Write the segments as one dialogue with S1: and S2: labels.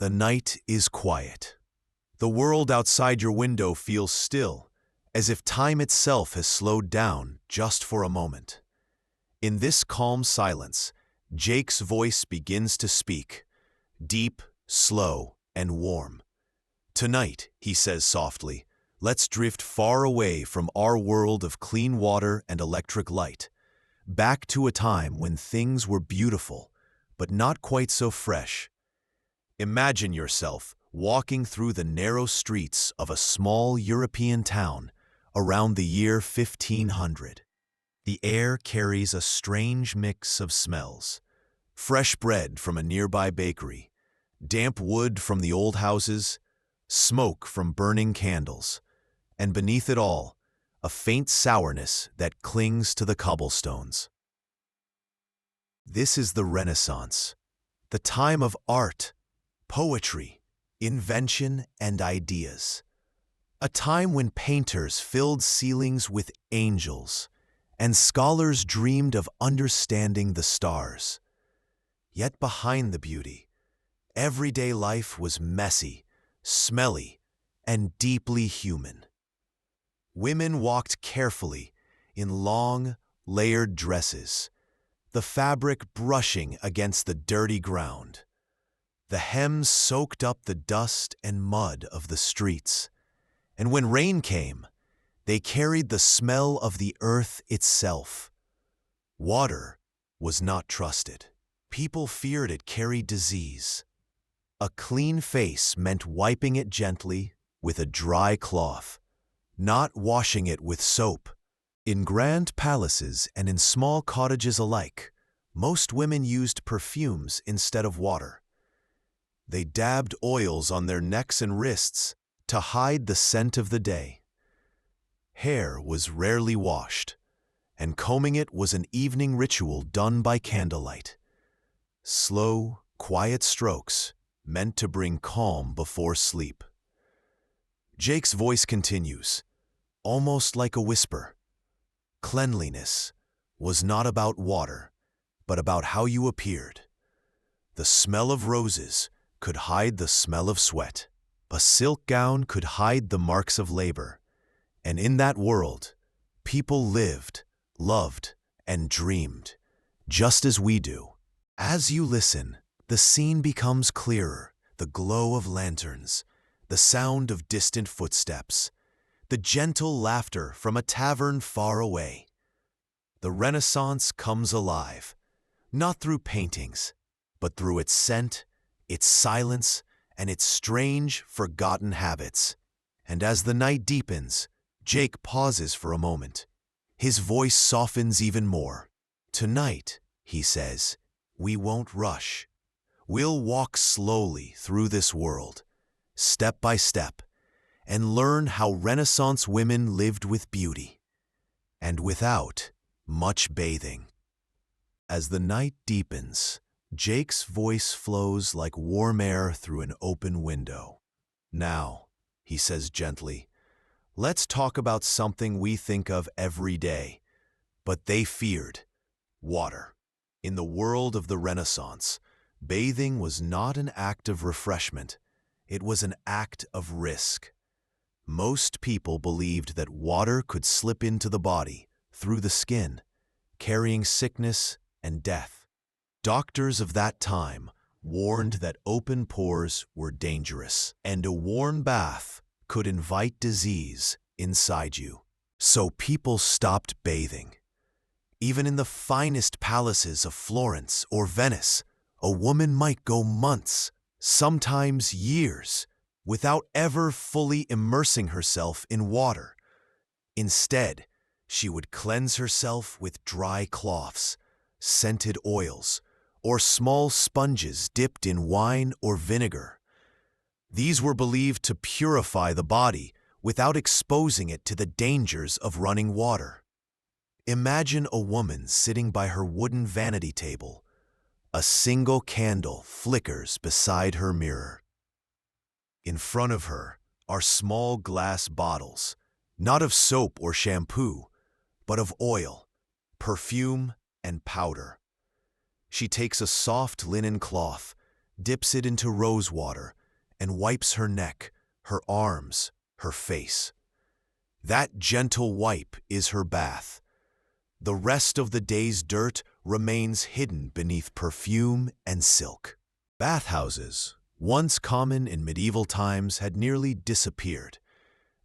S1: The night is quiet. The world outside your window feels still, as if time itself has slowed down just for a moment. In this calm silence, Jake's voice begins to speak, deep, slow, and warm. "Tonight," he says softly, "let's drift far away from our world of clean water and electric light, back to a time when things were beautiful, but not quite so fresh. Imagine yourself walking through the narrow streets of a small European town around the year 1500. The air carries a strange mix of smells. Fresh bread from a nearby bakery, damp wood from the old houses, smoke from burning candles, and beneath it all, a faint sourness that clings to the cobblestones. This is the Renaissance, the time of art, poetry, invention, and ideas. A time when painters filled ceilings with angels, and scholars dreamed of understanding the stars. Yet behind the beauty, everyday life was messy, smelly, and deeply human. Women walked carefully in long, layered dresses, the fabric brushing against the dirty ground. The hems soaked up the dust and mud of the streets, and when rain came, they carried the smell of the earth itself. Water was not trusted. People feared it carried disease. A clean face meant wiping it gently with a dry cloth, not washing it with soap. In grand palaces and in small cottages alike, most women used perfumes instead of water. They dabbed oils on their necks and wrists to hide the scent of the day. Hair was rarely washed, and combing it was an evening ritual done by candlelight. Slow, quiet strokes meant to bring calm before sleep. Jake's voice continues, almost like a whisper. Cleanliness was not about water, but about how you appeared. The smell of roses could hide the smell of sweat. A silk gown could hide the marks of labor. And in that world, people lived, loved, and dreamed, just as we do. As you listen, the scene becomes clearer, the glow of lanterns, the sound of distant footsteps, the gentle laughter from a tavern far away. The Renaissance comes alive, not through paintings, but through its scent, its silence, and its strange, forgotten habits. And as the night deepens, Jake pauses for a moment. His voice softens even more. "Tonight," he says, "we won't rush. We'll walk slowly through this world, step by step, and learn how Renaissance women lived with beauty, and without much bathing." As the night deepens, Jake's voice flows like warm air through an open window. "Now," he says gently, "let's talk about something we think of every day, but they feared: water." In the world of the Renaissance, bathing was not an act of refreshment, it was an act of risk. Most people believed that water could slip into the body, through the skin, carrying sickness and death. Doctors of that time warned that open pores were dangerous, and a warm bath could invite disease inside you. So people stopped bathing. Even in the finest palaces of Florence or Venice, a woman might go months, sometimes years, without ever fully immersing herself in water. Instead, she would cleanse herself with dry cloths, scented oils, or small sponges dipped in wine or vinegar. These were believed to purify the body without exposing it to the dangers of running water. Imagine a woman sitting by her wooden vanity table. A single candle flickers beside her mirror. In front of her are small glass bottles, not of soap or shampoo, but of oil, perfume, and powder. She takes a soft linen cloth, dips it into rose water, and wipes her neck, her arms, her face. That gentle wipe is her bath. The rest of the day's dirt remains hidden beneath perfume and silk. Bathhouses, once common in medieval times, had nearly disappeared.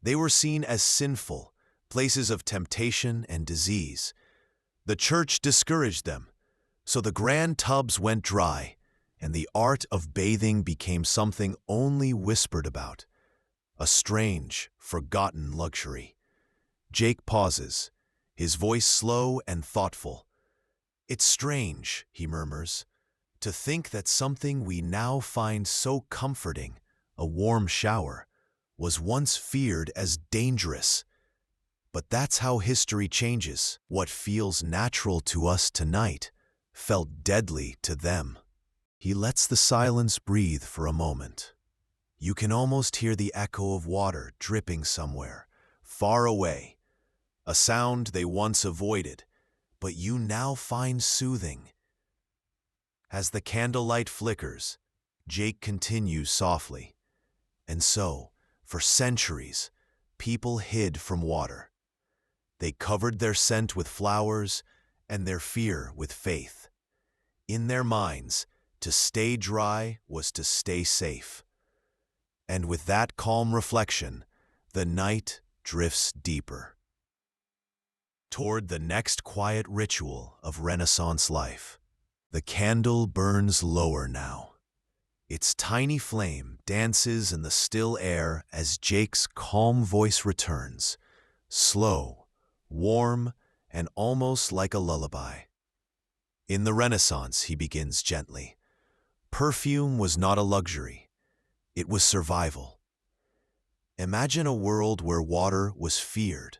S1: They were seen as sinful, places of temptation and disease. The church discouraged them, so the grand tubs went dry, and the art of bathing became something only whispered about, a strange, forgotten luxury. Jake pauses, his voice slow and thoughtful. "It's strange," he murmurs, "to think that something we now find so comforting, a warm shower, was once feared as dangerous. But that's how history changes. What feels natural to us tonight felt deadly to them." He lets the silence breathe for a moment. You can almost hear the echo of water dripping somewhere, far away, a sound they once avoided, but you now find soothing. As the candlelight flickers, Jake continues softly. And so, for centuries, people hid from water. They covered their scent with flowers and their fear with faith. In their minds, to stay dry was to stay safe. And with that calm reflection, the night drifts deeper toward the next quiet ritual of Renaissance life. The candle burns lower now. Its tiny flame dances in the still air as Jake's calm voice returns, slow, warm, and almost like a lullaby. In the Renaissance, he begins gently, perfume was not a luxury. It was survival. Imagine a world where water was feared,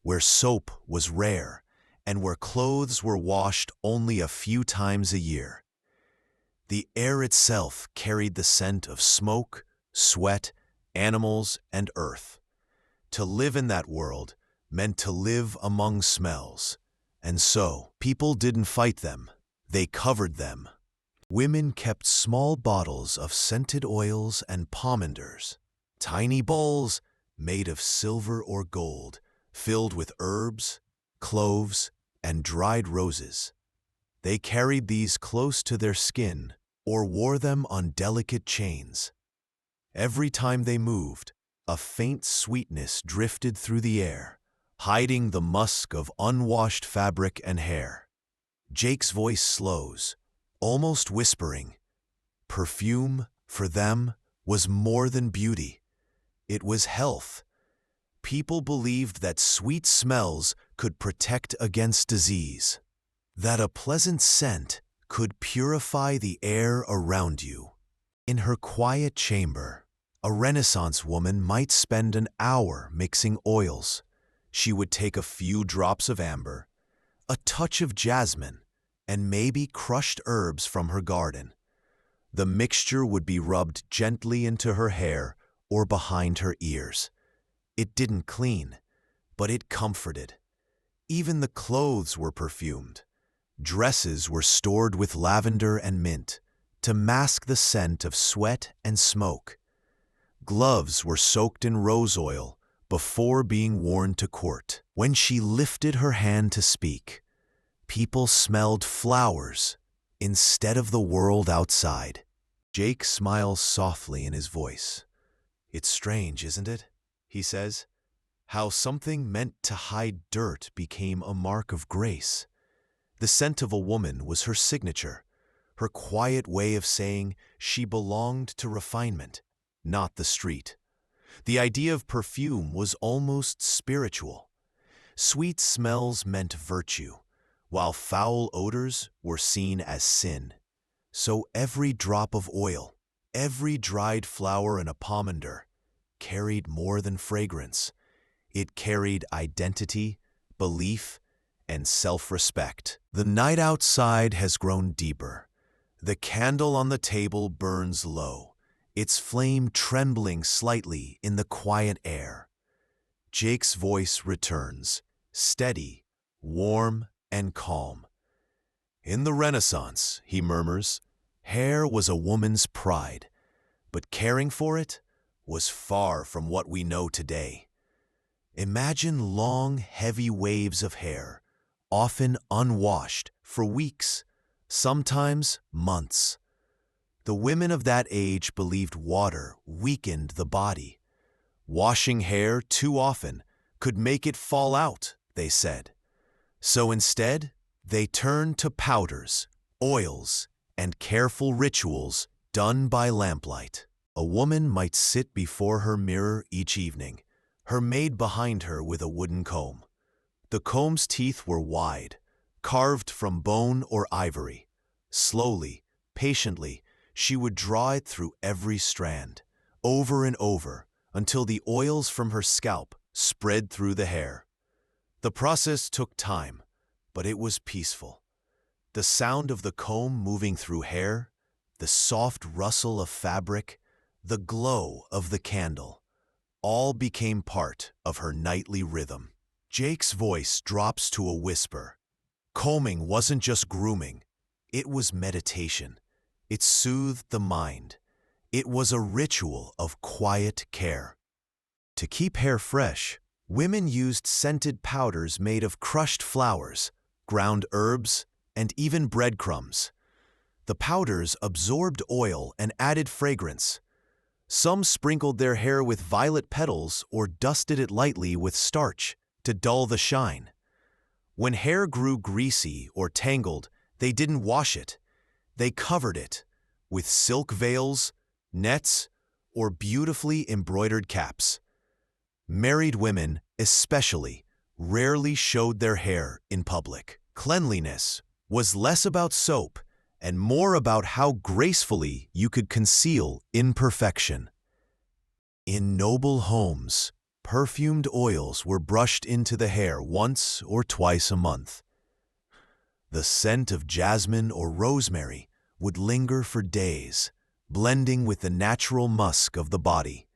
S1: where soap was rare, and where clothes were washed only a few times a year. The air itself carried the scent of smoke, sweat, animals, and earth. To live in that world meant to live among smells. And so, people didn't fight them, they covered them. Women kept small bottles of scented oils and pomanders, tiny bowls made of silver or gold, filled with herbs, cloves, and dried roses. They carried these close to their skin or wore them on delicate chains. Every time they moved, a faint sweetness drifted through the air, hiding the musk of unwashed fabric and hair. Jake's voice slows, almost whispering. Perfume, for them, was more than beauty. It was health. People believed that sweet smells could protect against disease, that a pleasant scent could purify the air around you. In her quiet chamber, a Renaissance woman might spend an hour mixing oils. She would take a few drops of amber, a touch of jasmine, and maybe crushed herbs from her garden. The mixture would be rubbed gently into her hair or behind her ears. It didn't clean, but it comforted. Even the clothes were perfumed. Dresses were stored with lavender and mint to mask the scent of sweat and smoke. Gloves were soaked in rose oil before being worn to court. When she lifted her hand to speak, people smelled flowers instead of the world outside. Jake smiles softly in his voice. "It's strange, isn't it?" he says. "How something meant to hide dirt became a mark of grace. The scent of a woman was her signature, her quiet way of saying she belonged to refinement, not the street. The idea of perfume was almost spiritual. Sweet smells meant virtue, while foul odors were seen as sin. So every drop of oil, every dried flower in a pomander, carried more than fragrance. It carried identity, belief, and self-respect. The night outside has grown deeper. The candle on the table burns low, its flame trembling slightly in the quiet air. Jake's voice returns, steady, warm, and calm. "In the Renaissance," he murmurs, Hair was a woman's pride, but caring for it was far from what we know today. Imagine long, heavy waves of hair, often unwashed, for weeks, sometimes months. The women of that age believed water weakened the body. Washing hair too often could make it fall out, they said. So instead, they turned to powders, oils, and careful rituals done by lamplight. A woman might sit before her mirror each evening, her maid behind her with a wooden comb. The comb's teeth were wide, carved from bone or ivory. Slowly, patiently, she would draw it through every strand, over and over, until the oils from her scalp spread through the hair. The process took time, but it was peaceful. The sound of the comb moving through hair, the soft rustle of fabric, the glow of the candle, all became part of her nightly rhythm. Jake's voice drops to a whisper. Combing wasn't just grooming, it was meditation. It soothed the mind. It was a ritual of quiet care. To keep hair fresh, women used scented powders made of crushed flowers, ground herbs, and even breadcrumbs. The powders absorbed oil and added fragrance. Some sprinkled their hair with violet petals or dusted it lightly with starch to dull the shine. When hair grew greasy or tangled, they didn't wash it. They covered it with silk veils, nets, or beautifully embroidered caps. Married women, especially, rarely showed their hair in public. Cleanliness was less about soap and more about how gracefully you could conceal imperfection. In noble homes, perfumed oils were brushed into the hair once or twice a month. The scent of jasmine or rosemary would linger for days, blending with the natural musk of the body.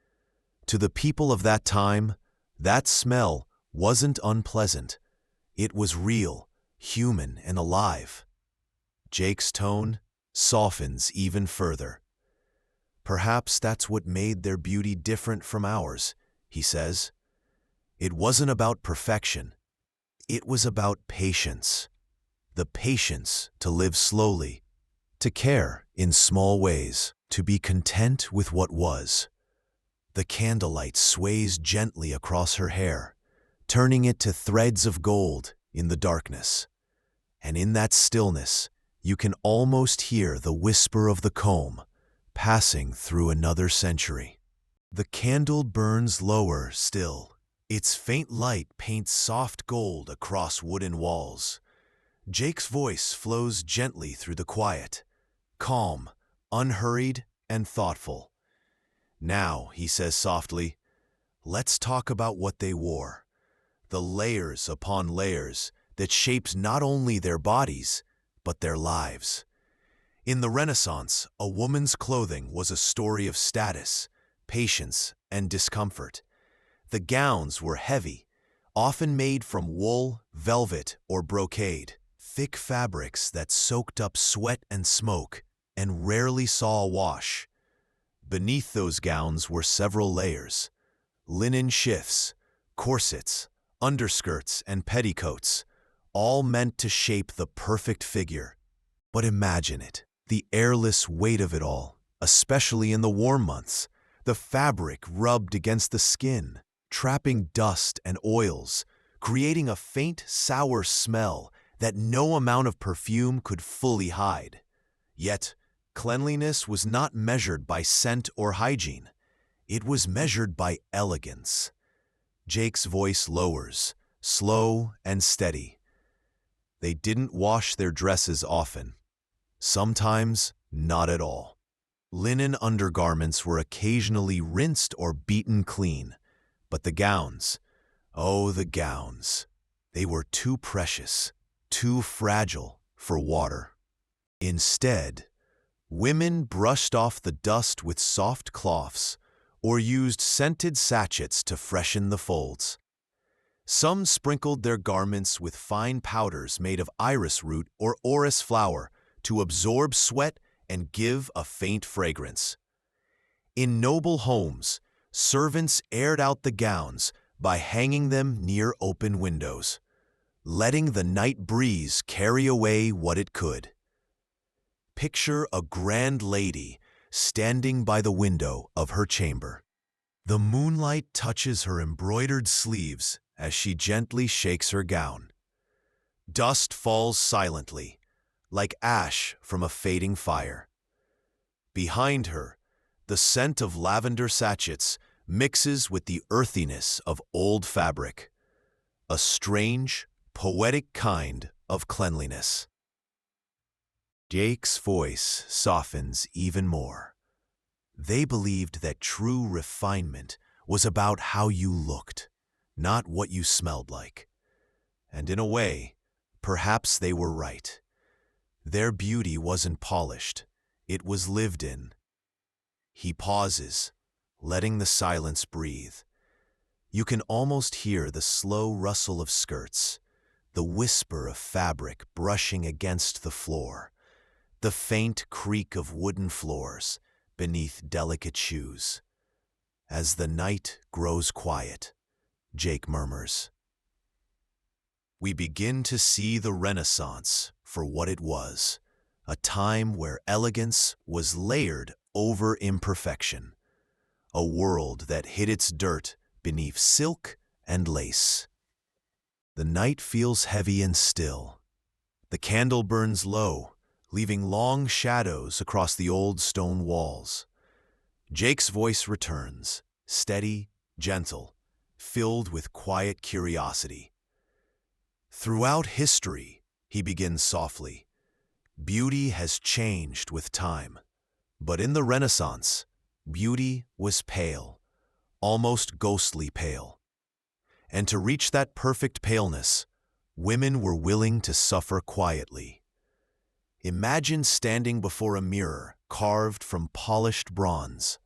S1: To the people of that time, that smell wasn't unpleasant. It was real, human, and alive. Jake's tone softens even further. Perhaps that's what made their beauty different from ours, he says. It wasn't about perfection. It was about patience. The patience to live slowly, to care in small ways, to be content with what was. The candlelight sways gently across her hair, turning it to threads of gold in the darkness. And in that stillness, you can almost hear the whisper of the comb passing through another century. The candle burns lower still. Its faint light paints soft gold across wooden walls. Jake's voice flows gently through the quiet, calm, unhurried, and thoughtful. Now, he says softly, let's talk about what they wore. The layers upon layers that shaped not only their bodies, but their lives. In the Renaissance, a woman's clothing was a story of status, patience, and discomfort. The gowns were heavy, often made from wool, velvet, or brocade, thick fabrics that soaked up sweat and smoke and rarely saw a wash. Beneath those gowns were several layers: linen shifts, corsets, underskirts, and petticoats, all meant to shape the perfect figure. But imagine it, the airless weight of it all, especially in the warm months. The fabric rubbed against the skin, trapping dust and oils, creating a faint, sour smell that no amount of perfume could fully hide. Yet, cleanliness was not measured by scent or hygiene. It was measured by elegance. Jake's voice lowers, slow and steady. They didn't wash their dresses often. Sometimes, not at all. Linen undergarments were occasionally rinsed or beaten clean. But the gowns, oh, the gowns, they were too precious, too fragile for water. Instead, women brushed off the dust with soft cloths or used scented sachets to freshen the folds. Some sprinkled their garments with fine powders made of iris root or orris flower to absorb sweat and give a faint fragrance. In noble homes, servants aired out the gowns by hanging them near open windows, letting the night breeze carry away what it could. Picture a grand lady standing by the window of her chamber. The moonlight touches her embroidered sleeves as she gently shakes her gown. Dust falls silently, like ash from a fading fire. Behind her, the scent of lavender sachets mixes with the earthiness of old fabric, a strange, poetic kind of cleanliness. Jake's voice softens even more. They believed that true refinement was about how you looked, not what you smelled like. And in a way, perhaps they were right. Their beauty wasn't polished, it was lived in. He pauses, letting the silence breathe. You can almost hear the slow rustle of skirts, the whisper of fabric brushing against the floor, the faint creak of wooden floors beneath delicate shoes. As the night grows quiet, Jake murmurs, "We begin to see the Renaissance for what it was, a time where elegance was layered over imperfection, a world that hid its dirt beneath silk and lace." The night feels heavy and still. The candle burns low, leaving long shadows across the old stone walls. Jake's voice returns, steady, gentle, filled with quiet curiosity. "Throughout history," he begins softly, "beauty has changed with time. But in the Renaissance, beauty was pale, almost ghostly pale. And to reach that perfect paleness, women were willing to suffer quietly. Imagine standing before a mirror carved from polished bronze.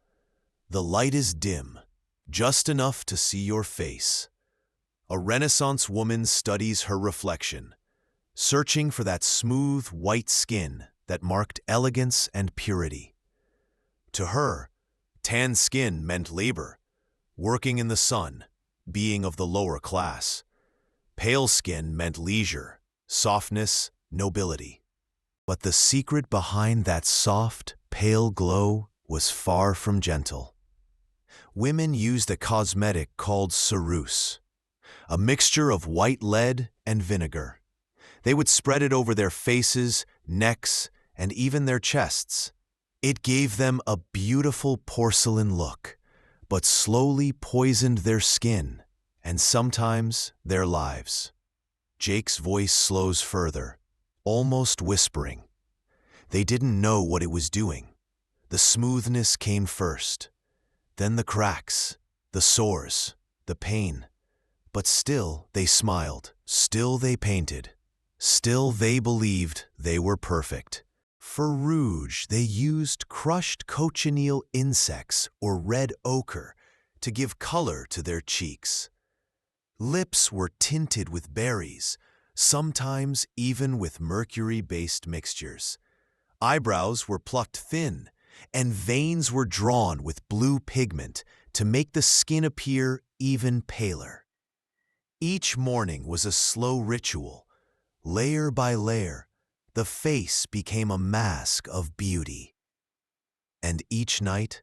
S1: The light is dim, just enough to see your face. A Renaissance woman studies her reflection, searching for that smooth, white skin that marked elegance and purity. To her, tan skin meant labor, working in the sun, being of the lower class. Pale skin meant leisure, softness, nobility. But the secret behind that soft, pale glow was far from gentle. Women used a cosmetic called ceruse, a mixture of white lead and vinegar. They would spread it over their faces, necks, and even their chests. It gave them a beautiful porcelain look, but slowly poisoned their skin and sometimes their lives. Jake's voice slows further, almost whispering. They didn't know what it was doing. The smoothness came first, then the cracks, the sores, the pain. But still they smiled, still they painted, still they believed they were perfect. For rouge, they used crushed cochineal insects or red ochre to give color to their cheeks. Lips were tinted with berries, sometimes even with mercury-based mixtures. Eyebrows were plucked thin, and veins were drawn with blue pigment to make the skin appear even paler. Each morning was a slow ritual. Layer by layer, the face became a mask of beauty. And each night,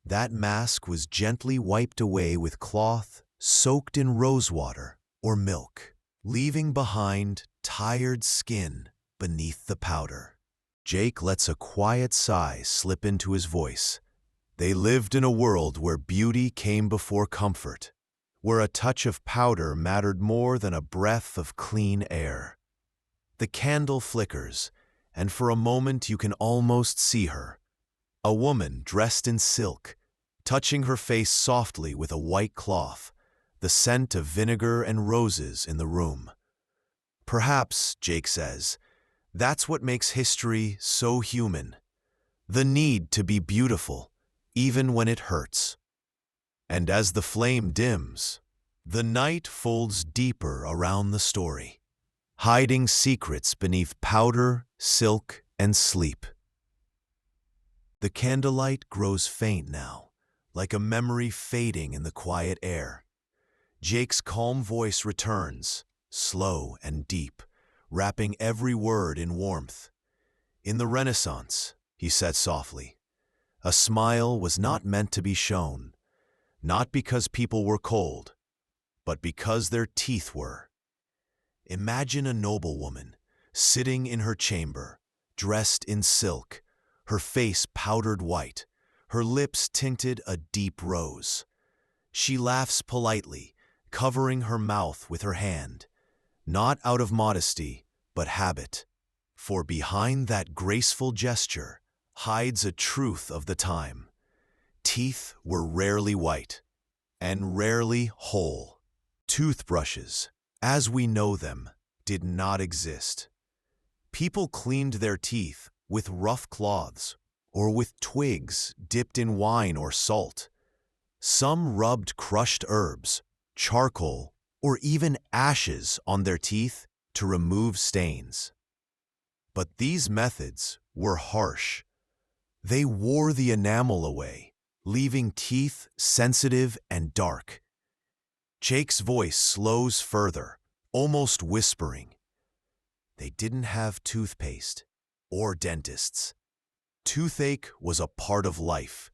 S1: that mask was gently wiped away with cloth soaked in rosewater or milk, leaving behind tired skin beneath the powder. Jake lets a quiet sigh slip into his voice. They lived in a world where beauty came before comfort, where a touch of powder mattered more than a breath of clean air. The candle flickers, and for a moment you can almost see her. A woman dressed in silk, touching her face softly with a white cloth, the scent of vinegar and roses in the room. Perhaps, Jake says, that's what makes history so human. The need to be beautiful, even when it hurts. And as the flame dims, the night folds deeper around the story, hiding secrets beneath powder, silk, and sleep. The candlelight grows faint now, like a memory fading in the quiet air. Jake's calm voice returns, slow and deep, wrapping every word in warmth. In the Renaissance, he said softly, a smile was not meant to be shown, not because people were cold, but because their teeth were. Imagine a noblewoman sitting in her chamber, dressed in silk, her face powdered white, her lips tinted a deep rose. She laughs politely, covering her mouth with her hand, not out of modesty, but habit. For behind that graceful gesture hides a truth of the time. Teeth were rarely white, and rarely whole. Toothbrushes, as we know them, did not exist. People cleaned their teeth with rough cloths or with twigs dipped in wine or salt. Some rubbed crushed herbs, charcoal, or even ashes on their teeth to remove stains. But these methods were harsh. They wore the enamel away, leaving teeth sensitive and dark. Jake's voice slows further, almost whispering. They didn't have toothpaste or dentists. Toothache was a part of life,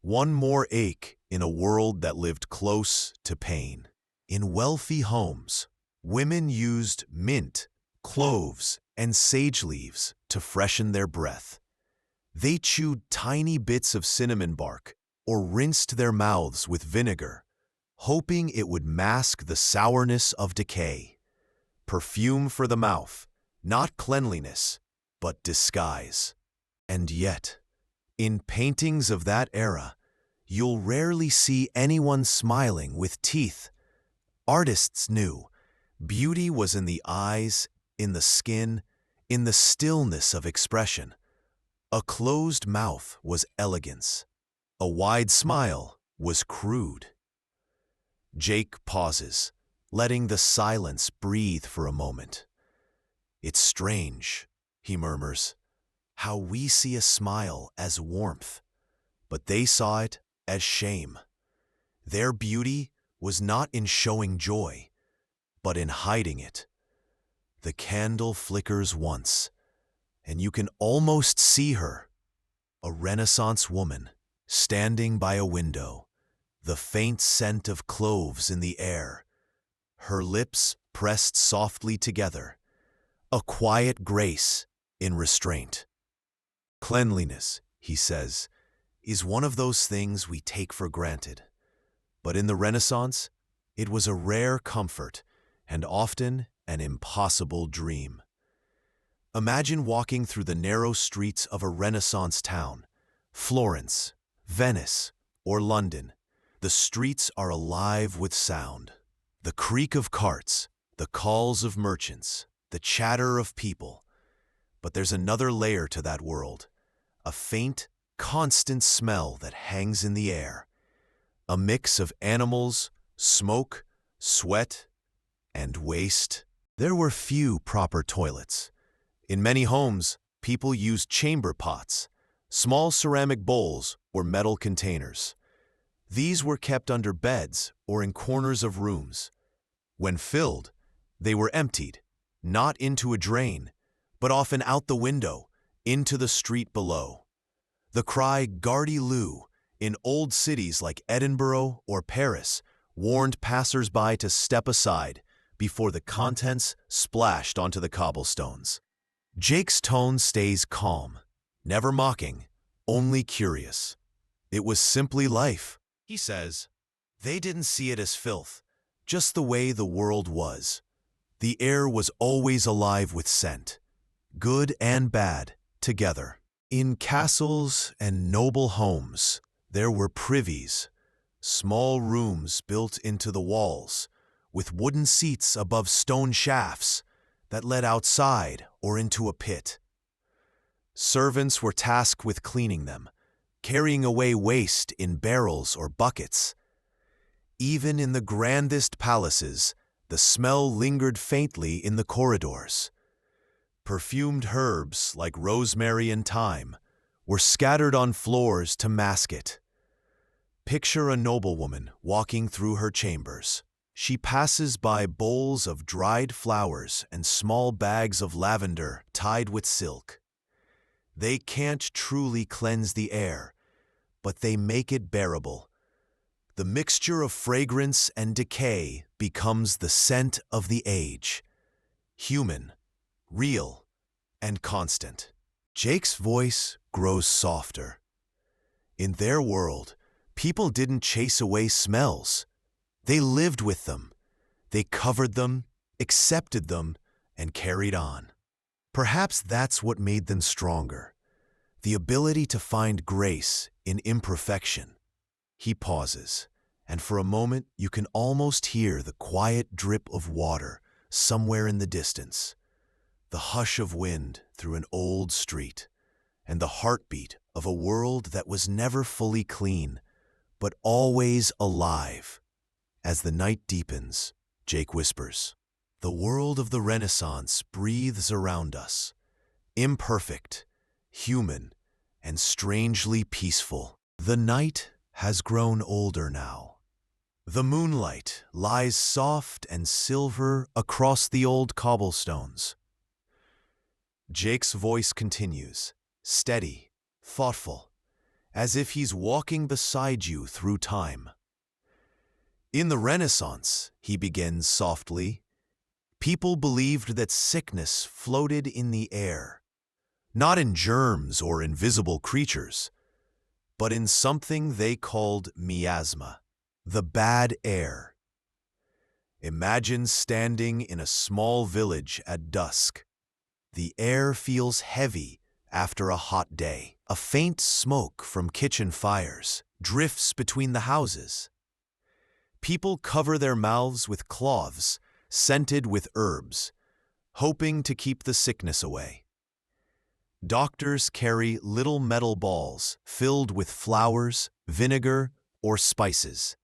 S1: one more ache in a world that lived close to pain. In wealthy homes, women used mint, cloves, and sage leaves to freshen their breath. They chewed tiny bits of cinnamon bark or rinsed their mouths with vinegar, hoping it would mask the sourness of decay. Perfume for the mouth, not cleanliness, but disguise. And yet, in paintings of that era, you'll rarely see anyone smiling with teeth. Artists knew beauty was in the eyes, in the skin, in the stillness of expression. A closed mouth was elegance. A wide smile was crude. Jake pauses, letting the silence breathe for a moment. It's strange, he murmurs, how we see a smile as warmth, but they saw it as shame. Their beauty was not in showing joy, but in hiding it. The candle flickers once, and you can almost see her, a Renaissance woman, standing by a window, the faint scent of cloves in the air, her lips pressed softly together, a quiet grace in restraint. Cleanliness, he says, is one of those things we take for granted. But in the Renaissance, it was a rare comfort and often an impossible dream. Imagine walking through the narrow streets of a Renaissance town, Florence, Venice, or London. The streets are alive with sound. The creak of carts, the calls of merchants, the chatter of people. But there's another layer to that world, a faint, constant smell that hangs in the air. A mix of animals, smoke, sweat, and waste. There were few proper toilets. In many homes, people used chamber pots, small ceramic bowls or metal containers. These were kept under beds or in corners of rooms. When filled, they were emptied, not into a drain, but often out the window, into the street below. The cry "Gardez-le" in old cities like Edinburgh or Paris warned passers-by to step aside before the contents splashed onto the cobblestones. Jake's tone stays calm, never mocking, only curious. It was simply life, he says. They didn't see it as filth, just the way the world was. The air was always alive with scent, good and bad, together. In castles and noble homes, there were privies, small rooms built into the walls, with wooden seats above stone shafts that led outside or into a pit. Servants were tasked with cleaning them, carrying away waste in barrels or buckets. Even in the grandest palaces, the smell lingered faintly in the corridors. Perfumed herbs like rosemary and thyme were scattered on floors to mask it. Picture a noblewoman walking through her chambers. She passes by bowls of dried flowers and small bags of lavender tied with silk. They can't truly cleanse the air, but they make it bearable. The mixture of fragrance and decay becomes the scent of the age. Human, real, and constant. Jake's voice grows softer. In their world, people didn't chase away smells. They lived with them. They covered them, accepted them, and carried on. Perhaps that's what made them stronger. The ability to find grace in imperfection. He pauses, and for a moment you can almost hear the quiet drip of water somewhere in the distance, the hush of wind through an old street, and the heartbeat of a world that was never fully clean, but always alive. As the night deepens, Jake whispers, "The world of the Renaissance breathes around us, imperfect, human, and strangely peaceful." The night has grown older now. The moonlight lies soft and silver across the old cobblestones. Jake's voice continues, steady, thoughtful, as if he's walking beside you through time. In the Renaissance, he begins softly, people believed that sickness floated in the air, not in germs or invisible creatures, but in something they called miasma, the bad air. Imagine standing in a small village at dusk. The air feels heavy after a hot day. A faint smoke from kitchen fires drifts between the houses. People cover their mouths with cloths scented with herbs, hoping to keep the sickness away. Doctors carry little metal balls filled with flowers, vinegar, or spices.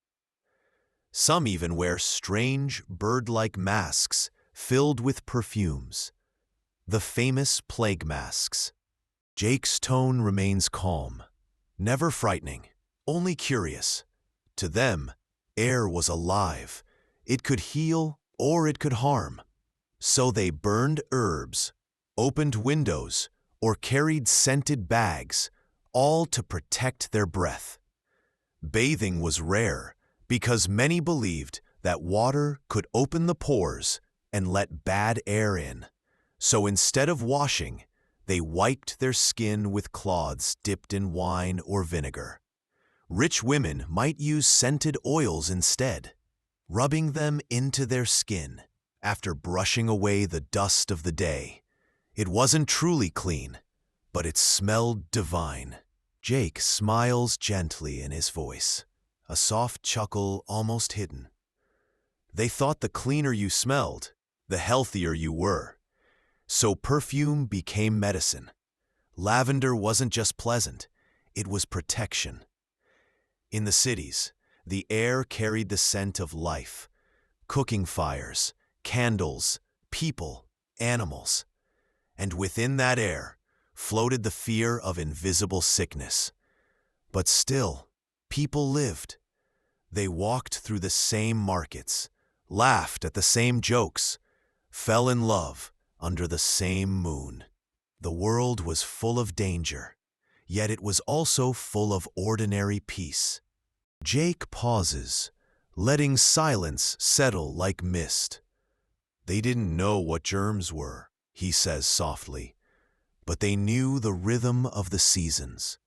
S1: Some even wear strange bird-like masks filled with perfumes, the famous plague masks. Jake's tone remains calm, never frightening, only curious. To them, air was alive. It could heal or it could harm. So they burned herbs, opened windows, or carried scented bags, all to protect their breath. Bathing was rare because many believed that water could open the pores and let bad air in. So instead of washing, they wiped their skin with cloths dipped in wine or vinegar. Rich women might use scented oils instead, rubbing them into their skin after brushing away the dust of the day. It wasn't truly clean, but it smelled divine. Jake smiles gently in his voice, a soft chuckle almost hidden. They thought the cleaner you smelled, the healthier you were. So perfume became medicine. Lavender wasn't just pleasant, it was protection. In the cities, the air carried the scent of life, cooking fires, candles, people, animals. And within that air floated the fear of invisible sickness. But still, people lived. They walked through the same markets, laughed at the same jokes, fell in love under the same moon. The world was full of danger, yet it was also full of ordinary peace. Jake pauses, letting silence settle like mist. They didn't know what germs were, he says softly, but they knew the rhythm of the seasons.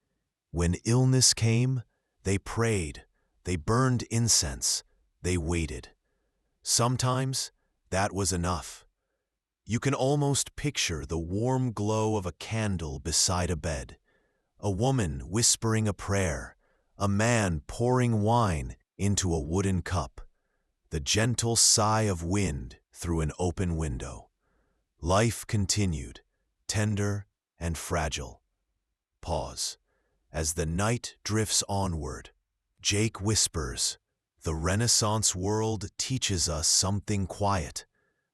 S1: When illness came, they prayed, they burned incense, they waited. Sometimes that was enough. You can almost picture the warm glow of a candle beside a bed, a woman whispering a prayer, a man pouring wine into a wooden cup, the gentle sigh of wind through an open window. Life continued, tender and fragile. Pause. As the night drifts onward, Jake whispers, "The Renaissance world teaches us something quiet,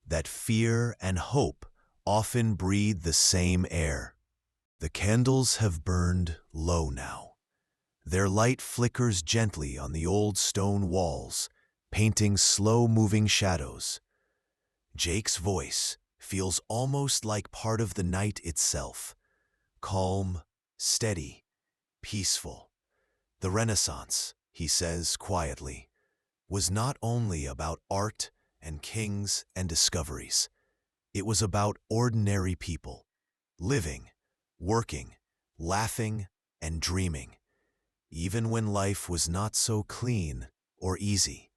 S1: that fear and hope often breathe the same air." The candles have burned low now. Their light flickers gently on the old stone walls, painting slow-moving shadows. Jake's voice feels almost like part of the night itself, calm, steady, peaceful. The Renaissance, he says quietly, was not only about art and kings and discoveries. It was about ordinary people, living, working, laughing, and dreaming, even when life was not so clean or easy.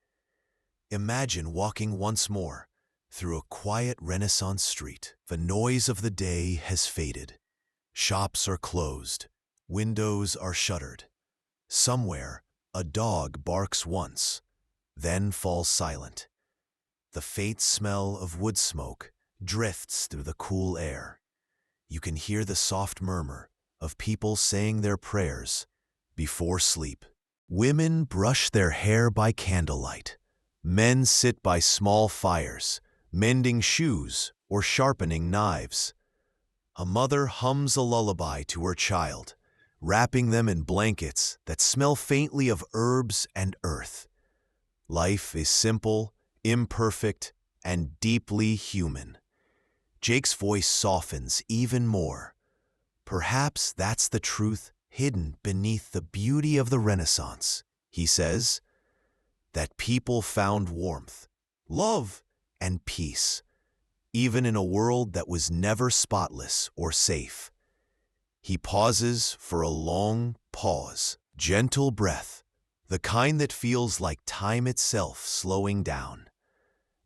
S1: Imagine walking once more through a quiet Renaissance street. The noise of the day has faded. Shops are closed. Windows are shuttered. Somewhere, a dog barks once, then falls silent. The faint smell of wood smoke drifts through the cool air. You can hear the soft murmur of people saying their prayers before sleep. Women brush their hair by candlelight. Men sit by small fires, mending shoes or sharpening knives. A mother hums a lullaby to her child, wrapping them in blankets that smell faintly of herbs and earth. Life is simple, imperfect, and deeply human. Jake's voice softens even more. Perhaps that's the truth hidden beneath the beauty of the Renaissance, he says, that people found warmth, love, and peace, even in a world that was never spotless or safe. He pauses for a long pause, gentle breath, the kind that feels like time itself slowing down.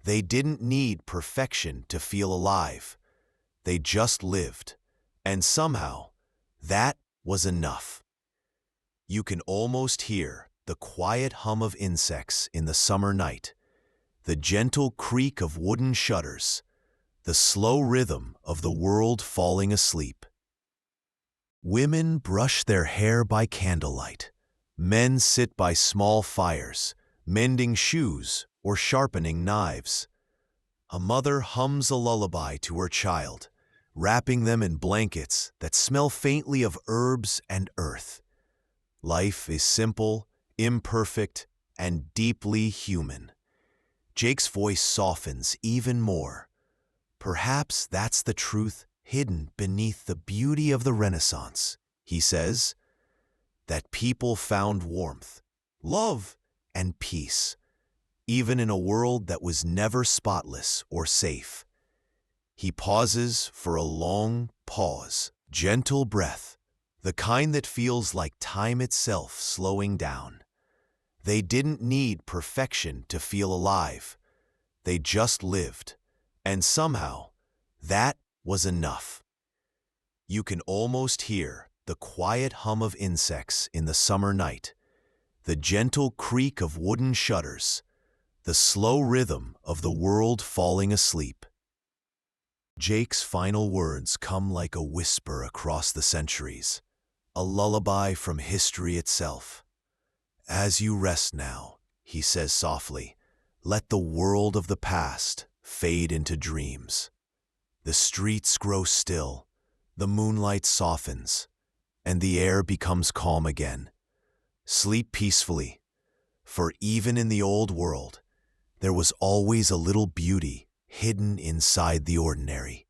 S1: They didn't need perfection to feel alive. They just lived, and somehow, that was enough. You can almost hear the quiet hum of insects in the summer night, the gentle creak of wooden shutters, the slow rhythm of the world falling asleep. Women brush their hair by candlelight. Men sit by small fires, mending shoes or sharpening knives. A mother hums a lullaby to her child, wrapping them in blankets that smell faintly of herbs and earth. Life is simple, imperfect, and deeply human. Jake's voice softens even more. Perhaps that's the truth hidden beneath the beauty of the Renaissance, he says, that people found warmth, love, and peace, even in a world that was never spotless or safe. He pauses for a long pause, gentle breath, the kind that feels like time itself slowing down. They didn't need perfection to feel alive. They just lived, and somehow, that was enough. You can almost hear the quiet hum of insects in the summer night, the gentle creak of wooden shutters, the slow rhythm of the world falling asleep. Jake's final words come like a whisper across the centuries, a lullaby from history itself. As you rest now, he says softly, let the world of the past fade into dreams. The streets grow still, the moonlight softens, and the air becomes calm again. Sleep peacefully, for even in the old world, there was always a little beauty hidden inside the ordinary.